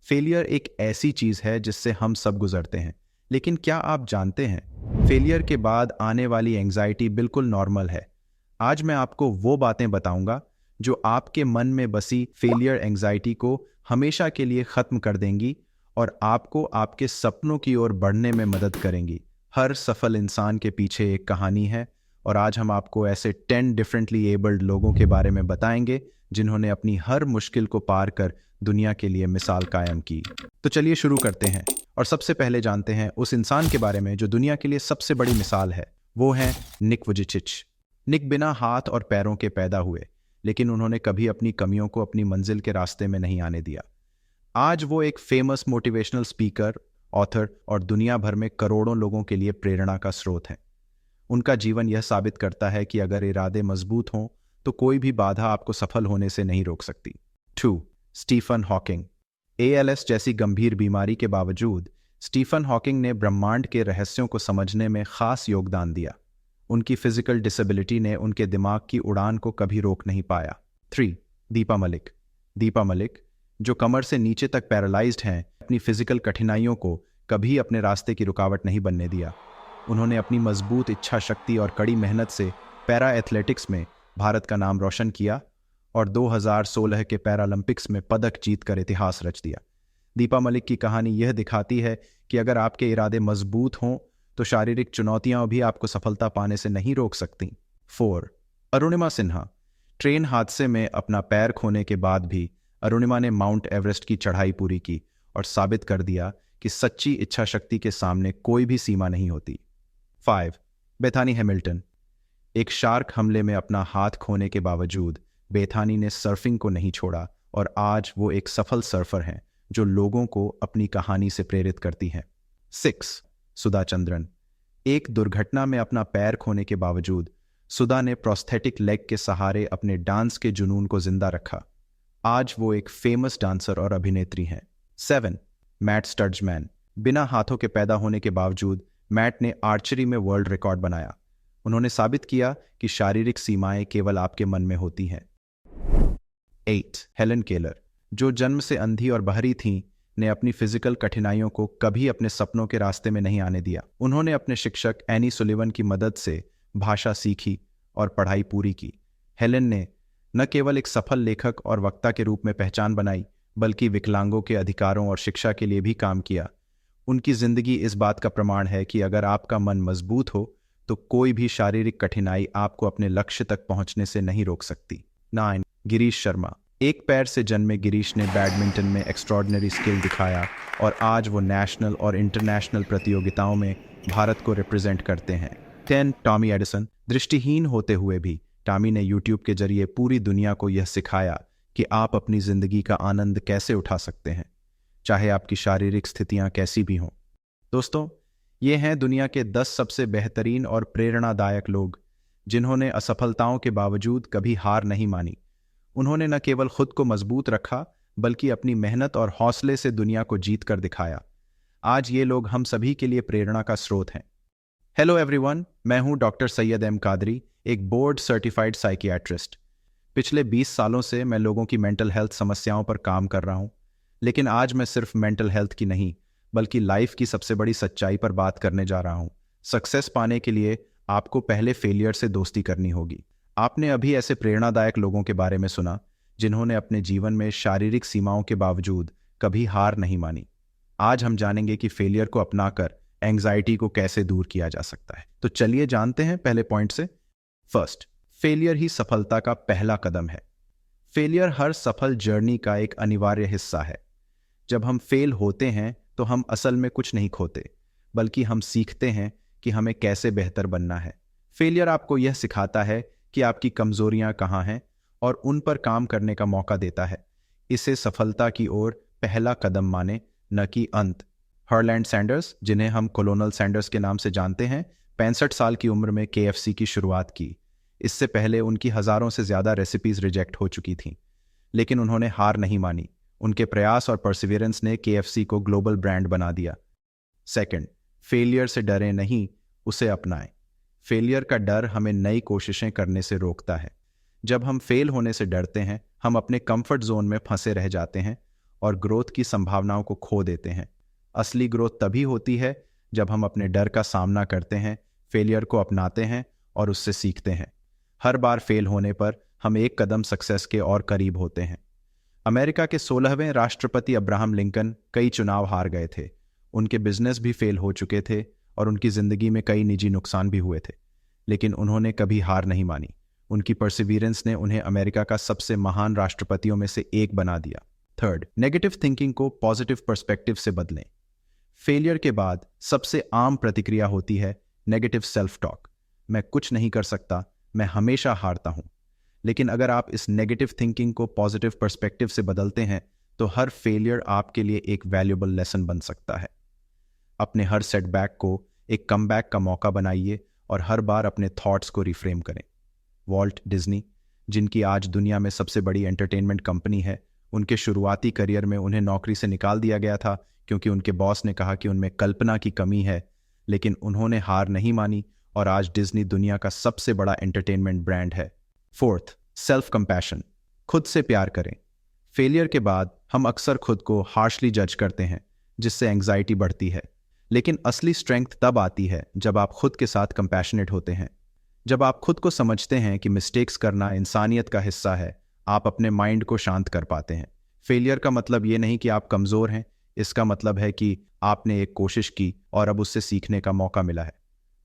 Failure एक ऐसी चीज है जिससे हम सब गुजरते हैं, लेकिन क्या आप जानते हैं फेलियर के बाद आने वाली एंजाइटी बिल्कुल नॉर्मल है। आज मैं आपको वो बातें बताऊंगा जो आपके मन में बसी फेलियर एंजाइटी को हमेशा के लिए खत्म कर देंगी और आपको आपके सपनों की ओर बढ़ने में मदद करेंगी। हर सफल इंसान के पीछे एक कहानी है और आज हम आपको ऐसे 10 डिफरेंटली एबल्ड लोगों के बारे में बताएंगे जिन्होंने अपनी हर मुश्किल को पार कर दुनिया के लिए मिसाल कायम की। तो चलिए शुरू करते हैं और सबसे पहले जानते हैं उस इंसान के बारे में जो दुनिया के लिए सबसे बड़ी मिसाल है। वो है निक वुजिचिच। निक बिना हाथ और पैरों के पैदा हुए, लेकिन उन्होंने कभी अपनी कमियों को अपनी मंजिल के रास्ते में नहीं आने दिया। आज वो एक फेमस मोटिवेशनल स्पीकर, ऑथर और दुनिया भर में करोड़ों लोगों के लिए प्रेरणा का स्रोत है। उनका जीवन यह साबित करता है कि अगर इरादे मजबूत हों तो कोई भी बाधा आपको सफल होने से नहीं रोक सकती। 2. Stephen Hawking. ALS जैसी गंभीर बीमारी के बावजूद स्टीफन हॉकिंग ने ब्रह्मांड के रहस्यों को समझने में खास योगदान दिया। उनकी फिजिकल डिसेबिलिटी ने उनके दिमाग की उड़ान को कभी रोक नहीं पाया। 3. दीपा मलिक। दीपा मलिक, जो कमर से नीचे तक पैरालाइज्ड हैं, अपनी फिजिकल कठिनाइयों को कभी अपने रास्ते की रुकावट नहीं बनने दिया। उन्होंने अपनी मजबूत इच्छा शक्ति और कड़ी मेहनत से पैरा एथलेटिक्स में भारत का नाम रोशन किया और 2016 के पैरालंपिक्स में पदक जीतकर इतिहास रच दिया। दीपा मलिक की कहानी यह दिखाती है कि अगर आपके इरादे मजबूत हों तो शारीरिक चुनौतियां भी आपको सफलता पाने से नहीं रोक सकती। 4. अरुणिमा सिन्हा। ट्रेन हादसे में अपना पैर खोने के बाद भी अरुणिमा ने माउंट एवरेस्ट की चढ़ाई पूरी की और साबित कर दिया कि सच्ची इच्छा शक्ति के सामने कोई भी सीमा नहीं होती। 5. Bethany Hamilton. एक शार्क हमले में अपना हाथ खोने के बावजूद बेथानी ने सर्फिंग को नहीं छोड़ा और आज वो एक सफल सर्फर हैं जो लोगों को अपनी कहानी से प्रेरित करती हैं। 6. सुधा चंद्रन। एक दुर्घटना में अपना पैर खोने के बावजूद सुधा ने प्रोस्थेटिक लेग के सहारे अपने डांस के जुनून को जिंदा रखा। आज वो एक फेमस डांसर और अभिनेत्री हैं। 7. मैट स्टर्जमैन। बिना हाथों के पैदा होने के बावजूद मैट ने आर्चरी में वर्ल्ड रिकॉर्ड बनाया। उन्होंने साबित किया कि शारीरिक सीमाएं केवल आपके मन में होती हैं। 8. हेलन केलर, जो जन्म से अंधी और बहरी थीं, ने अपनी फिजिकल कठिनाइयों को कभी अपने सपनों के रास्ते में नहीं आने दिया। उन्होंने अपने शिक्षक एनी सुलिवन की मदद से भाषा सीखी और पढ़ाई पूरी की। हेलन ने न केवल एक सफल लेखक और वक्ता के रूप में पहचान बनाई, बल्कि विकलांगों के अधिकारों और शिक्षा के लिए भी काम किया। उनकी जिंदगी इस बात का प्रमाण है कि अगर आपका मन मजबूत हो तो कोई भी शारीरिक कठिनाई आपको अपने लक्ष्य तक पहुंचने से नहीं रोक सकती। 9. गिरीश शर्मा। एक पैर से जन्मे गिरीश ने बैडमिंटन में एक्स्ट्रॉर्डिनरी स्किल दिखाया और आज वो नेशनल और इंटरनेशनल प्रतियोगिताओं में भारत को रिप्रेजेंट करते हैं। 10. Tommy Edison. दृष्टिहीन होते हुए भी टॉमी ने यूट्यूब के जरिए पूरी दुनिया को यह सिखाया कि आप अपनी जिंदगी का आनंद कैसे उठा सकते हैं, चाहे आपकी शारीरिक स्थितियां कैसी भी हों। दोस्तों, ये हैं दुनिया के 10 सबसे बेहतरीन और प्रेरणादायक लोग जिन्होंने असफलताओं के बावजूद कभी हार नहीं मानी। उन्होंने न केवल खुद को मजबूत रखा, बल्कि अपनी मेहनत और हौसले से दुनिया को जीत कर दिखाया। आज ये लोग हम सभी के लिए प्रेरणा का स्रोत हैं। हेलो एवरीवन, मैं हूं डॉक्टर सैयद एम कादरी, एक बोर्ड सर्टिफाइड साइकियाट्रिस्ट। पिछले 20 सालों से मैं लोगों की मेंटल हेल्थ समस्याओं पर काम कर रहा हूं, लेकिन आज मैं सिर्फ मेंटल हेल्थ की नहीं, बल्कि लाइफ की सबसे बड़ी सच्चाई पर बात करने जा रहा हूं। सक्सेस पाने के लिए आपको पहले फेलियर से दोस्ती करनी होगी। आपने अभी ऐसे प्रेरणादायक लोगों के बारे में सुना जिन्होंने अपने जीवन में शारीरिक सीमाओं के बावजूद कभी हार नहीं मानी। आज हम जानेंगे कि फेलियर को अपनाकर एंग्जाइटी को कैसे दूर किया जा सकता है। तो चलिए जानते हैं पहले पॉइंट से। फर्स्ट, फेलियर ही सफलता का पहला कदम है। फेलियर हर सफल जर्नी का एक अनिवार्य हिस्सा है। जब हम फेल होते हैं तो हम असल में कुछ नहीं खोते, बल्कि हम सीखते हैं कि हमें कैसे बेहतर बनना है। फेलियर आपको यह सिखाता है कि आपकी कमजोरियां कहाँ हैं और उन पर काम करने का मौका देता है। इसे सफलता की ओर पहला कदम माने, न कि अंत। हर्लैंड सैंडर्स, जिन्हें हम कोलोनल सैंडर्स के नाम से जानते हैं, 65 साल की उम्र में KFC की शुरुआत की। इससे पहले उनकी हजारों से ज्यादा रेसिपीज रिजेक्ट हो चुकी थीं, लेकिन उन्होंने हार नहीं मानी। उनके प्रयास और परसिवियरेंस ने KFC को ग्लोबल ब्रांड बना दिया। सेकंड, फेलियर से डरे नहीं, उसे अपनाएं। फेलियर का डर हमें नई कोशिशें करने से रोकता है। जब हम फेल होने से डरते हैं, हम अपने कंफर्ट जोन में फंसे रह जाते हैं और ग्रोथ की संभावनाओं को खो देते हैं। असली ग्रोथ तभी होती है जब हम अपने डर का सामना करते हैं, फेलियर को अपनाते हैं और उससे सीखते हैं। हर बार फेल होने पर हम एक कदम सक्सेस के और करीब होते हैं। अमेरिका के 16वें राष्ट्रपति अब्राहम लिंकन कई चुनाव हार गए थे। उनके बिजनेस भी फेल हो चुके थे और उनकी जिंदगी में कई निजी नुकसान भी हुए थे, लेकिन उन्होंने कभी हार नहीं मानी। उनकी परसिवियरेंस ने उन्हें अमेरिका का सबसे महान राष्ट्रपतियों में से एक बना दिया। थर्ड, नेगेटिव थिंकिंग को पॉजिटिव पर्सपेक्टिव से बदलें। फेलियर के बाद सबसे आम प्रतिक्रिया होती है नेगेटिव सेल्फ टॉक। मैं कुछ नहीं कर सकता, मैं हमेशा हारता हूं। लेकिन अगर आप इस नेगेटिव थिंकिंग को पॉजिटिव पर्सपेक्टिव से बदलते हैं तो हर फेलियर आपके लिए एक वैल्यूएबल लेसन बन सकता है। अपने हर सेटबैक को एक कमबैक का मौका बनाइए और हर बार अपने थॉट्स को रिफ्रेम करें। वॉल्ट डिज्नी, जिनकी आज दुनिया में सबसे बड़ी एंटरटेनमेंट कंपनी है, उनके शुरुआती करियर में उन्हें नौकरी से निकाल दिया गया था क्योंकि उनके बॉस ने कहा कि उनमें कल्पना की कमी है, लेकिन उन्होंने हार नहीं मानी और आज डिज्नी दुनिया का सबसे बड़ा एंटरटेनमेंट ब्रांड है। फोर्थ, सेल्फ कंपैशन, खुद से प्यार करें। फेलियर के बाद हम अक्सर खुद को हार्शली जज करते हैं, जिससे एंग्जाइटी बढ़ती है। लेकिन असली स्ट्रेंथ तब आती है जब आप खुद के साथ कंपैशनेट होते हैं। जब आप खुद को समझते हैं कि मिस्टेक्स करना इंसानियत का हिस्सा है, आप अपने माइंड को शांत कर पाते हैं। फेलियर का मतलब ये नहीं कि आप कमज़ोर हैं, इसका मतलब है कि आपने एक कोशिश की और अब उससे सीखने का मौका मिला है।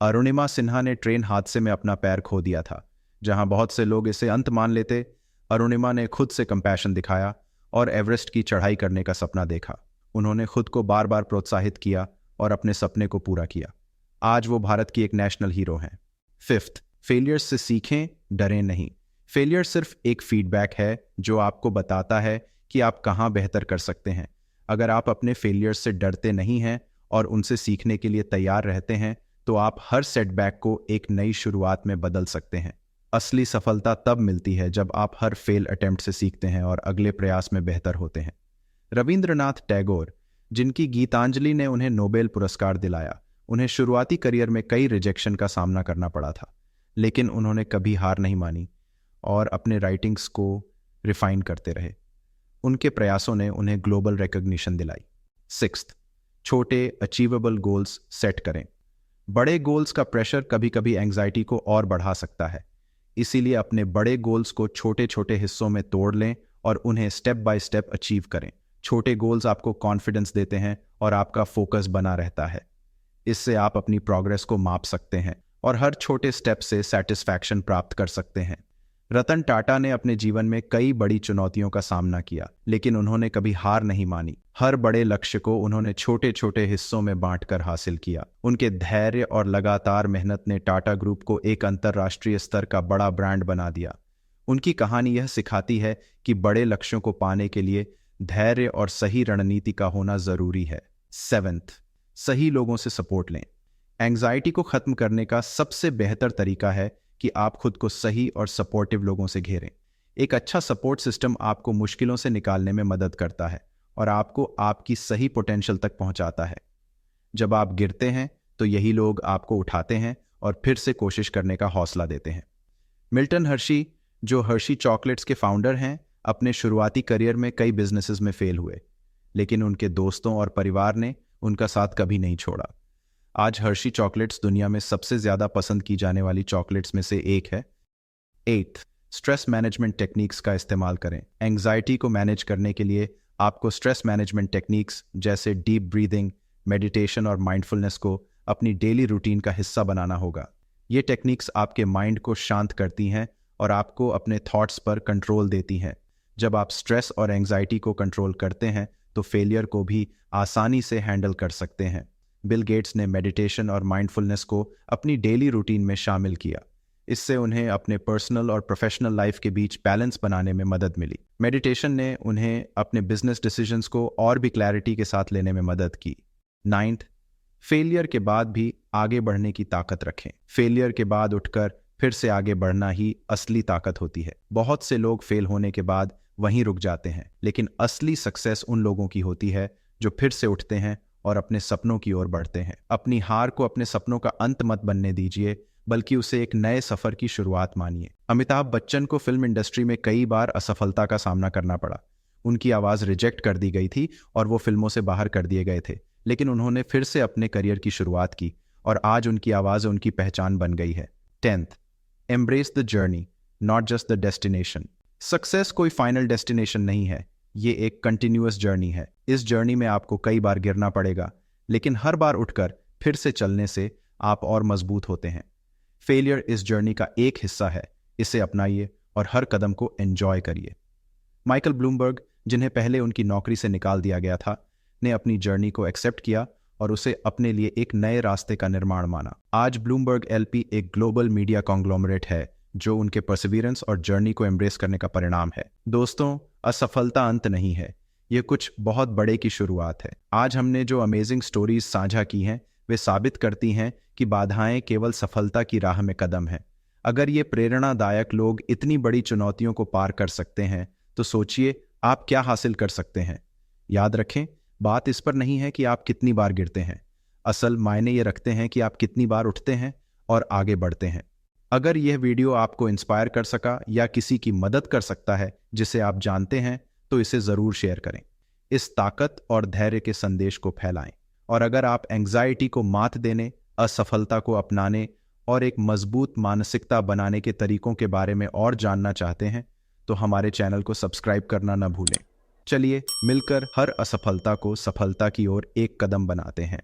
अरुणिमा सिन्हा ने ट्रेन हादसे में अपना पैर खो दिया था। जहां बहुत से लोग इसे अंत मान लेते, अरुणिमा ने खुद से कंपैशन दिखाया और एवरेस्ट की चढ़ाई करने का सपना देखा। उन्होंने खुद को बार बार प्रोत्साहित किया और अपने सपने को पूरा किया। आज वो भारत की एक नेशनल हीरो हैं। फिफ्थ, फेलियर्स से सीखें, डरें नहीं। फेलियर सिर्फ एक फीडबैक है जो आपको बताता है कि आप कहाँ बेहतर कर सकते हैं। अगर आप अपने फेलियर्स से डरते नहीं हैं और उनसे सीखने के लिए तैयार रहते हैं तो आप हर सेटबैक को एक नई शुरुआत में बदल सकते हैं। असली सफलता तब मिलती है जब आप हर फेल अटेम्प्ट से सीखते हैं और अगले प्रयास में बेहतर होते हैं। रविंद्रनाथ टैगोर, जिनकी गीतांजलि ने उन्हें नोबेल पुरस्कार दिलाया, उन्हें शुरुआती करियर में कई रिजेक्शन का सामना करना पड़ा था, लेकिन उन्होंने कभी हार नहीं मानी और अपने राइटिंग्स को रिफाइन करते रहे। उनके प्रयासों ने उन्हें ग्लोबल रिकॉग्निशन दिलाई। सिक्स्थ, छोटे अचीवेबल गोल्स सेट करें। बड़े गोल्स का प्रेशर कभी कभी एंग्जाइटी को और बढ़ा सकता है, इसीलिए अपने बड़े गोल्स को छोटे छोटे हिस्सों में तोड़ लें और उन्हें स्टेप बाय स्टेप अचीव करें। छोटे गोल्स आपको कॉन्फिडेंस देते हैं और आपका फोकस बना रहता है। इससे आप अपनी प्रोग्रेस को माप सकते हैं और हर छोटे स्टेप से सेटिस्फैक्शन प्राप्त कर सकते हैं। रतन टाटा ने अपने जीवन में कई बड़ी चुनौतियों का सामना किया, लेकिन उन्होंने कभी हार नहीं मानी। हर बड़े लक्ष्य को उन्होंने छोटे छोटे हिस्सों में बांटकर हासिल किया। उनके धैर्य और लगातार मेहनत ने टाटा ग्रुप को एक अंतर्राष्ट्रीय स्तर का बड़ा ब्रांड बना दिया। उनकी कहानी यह सिखाती है कि बड़े लक्ष्यों को पाने के लिए धैर्य और सही रणनीति का होना जरूरी है। सेवेंथ, सही लोगों से सपोर्ट लें। एंग्जाइटी को खत्म करने का सबसे बेहतर तरीका है कि आप खुद को सही और सपोर्टिव लोगों से घेरें। एक अच्छा सपोर्ट सिस्टम आपको मुश्किलों से निकालने में मदद करता है और आपको आपकी सही पोटेंशियल तक पहुंचाता है। जब आप गिरते हैं तो यही लोग आपको उठाते हैं और फिर से कोशिश करने का हौसला देते हैं। मिल्टन हर्शी, जो हर्शी चॉकलेट्स के फाउंडर हैं, अपने शुरुआती करियर में कई बिजनेसेस में फेल हुए, लेकिन उनके दोस्तों और परिवार ने उनका साथ कभी नहीं छोड़ा। आज हर्शी चॉकलेट्स दुनिया में सबसे ज्यादा पसंद की जाने वाली चॉकलेट्स में से एक है। 8, स्ट्रेस मैनेजमेंट टेक्निक्स का इस्तेमाल करें। एंग्जाइटी को मैनेज करने के लिए आपको स्ट्रेस मैनेजमेंट टेक्निक्स जैसे डीप ब्रीदिंग, मेडिटेशन और माइंडफुलनेस को अपनी डेली रूटीन का हिस्सा बनाना होगा। ये टेक्निक्स आपके माइंड को शांत करती हैं और आपको अपने थॉट्स पर कंट्रोल देती हैं। जब आप स्ट्रेस और एंग्जाइटी को कंट्रोल करते हैं तो फेलियर को भी आसानी से हैंडल कर सकते हैं। बिल गेट्स ने मेडिटेशन और माइंडफुलनेस को अपनी डेली रूटीन में शामिल किया। इससे उन्हें अपने पर्सनल और प्रोफेशनल लाइफ के बीच बैलेंस बनाने में मदद मिली। मेडिटेशन ने उन्हें अपने बिजनेस डिसीजंस को और भी क्लैरिटी के साथ लेने में मदद की। 9, फेलियर के बाद भी आगे बढ़ने की ताकत रखें। फेलियर के बाद उठकर फिर से आगे बढ़ना ही असली ताकत होती है। बहुत से लोग फेल होने के बाद वहीं रुक जाते हैं, लेकिन असली सक्सेस उन लोगों की होती है जो फिर से उठते हैं और अपने सपनों की ओर बढ़ते हैं। अपनी हार को अपने सपनों का अंत मत बनने दीजिए, बल्कि उसे एक नए सफर की शुरुआत मानिए। अमिताभ बच्चन को फिल्म इंडस्ट्री में कई बार असफलता का सामना करना पड़ा। उनकी आवाज़ रिजेक्ट कर दी गई थी और वो फिल्मों से बाहर कर दिए गए थे, लेकिन उन्होंने फिर से अपने करियर की शुरुआत की और आज उनकी आवाज़ उनकी पहचान बन गई है। 10th, embrace the journey, not just the destination. Success कोई फाइनल डेस्टिनेशन नहीं है, ये एक कंटिन्यूअस जर्नी है। इस जर्नी में आपको कई बार गिरना पड़ेगा, लेकिन हर बार उठकर फिर से चलने से आप और मजबूत होते हैं। फेलियर इस जर्नी का एक हिस्सा है, इसे अपनाइए और हर कदम को एंजॉय करिए। माइकल ब्लूमबर्ग, जिन्हें पहले उनकी नौकरी से निकाल दिया गया था, ने अपनी जर्नी को एक्सेप्ट किया और उसे अपने लिए एक नए रास्ते का निर्माण माना। आज ब्लूमबर्ग एलपी एक ग्लोबल मीडिया कॉन्ग्लोमरेट है जो उनके परसिवियरेंस और जर्नी को एम्ब्रेस करने का परिणाम है। दोस्तों, असफलता अंत नहीं है, ये कुछ बहुत बड़े की शुरुआत है। आज हमने जो अमेजिंग स्टोरीज साझा की हैं वे साबित करती हैं कि बाधाएं केवल सफलता की राह में कदम हैं। अगर ये प्रेरणादायक लोग इतनी बड़ी चुनौतियों को पार कर सकते हैं तो सोचिए आप क्या हासिल कर सकते हैं। याद रखें, बात इस पर नहीं है कि आप कितनी बार गिरते हैं, असल मायने ये रखते हैं कि आप कितनी बार उठते हैं और आगे बढ़ते हैं। अगर यह वीडियो आपको इंस्पायर कर सका या किसी की मदद कर सकता है जिसे आप जानते हैं तो इसे ज़रूर शेयर करें। इस ताकत और धैर्य के संदेश को फैलाएं। और अगर आप एंग्जाइटी को मात देने, असफलता को अपनाने और एक मजबूत मानसिकता बनाने के तरीकों के बारे में और जानना चाहते हैं तो हमारे चैनल को सब्सक्राइब करना न भूलें। चलिए मिलकर हर असफलता को सफलता की ओर एक कदम बनाते हैं।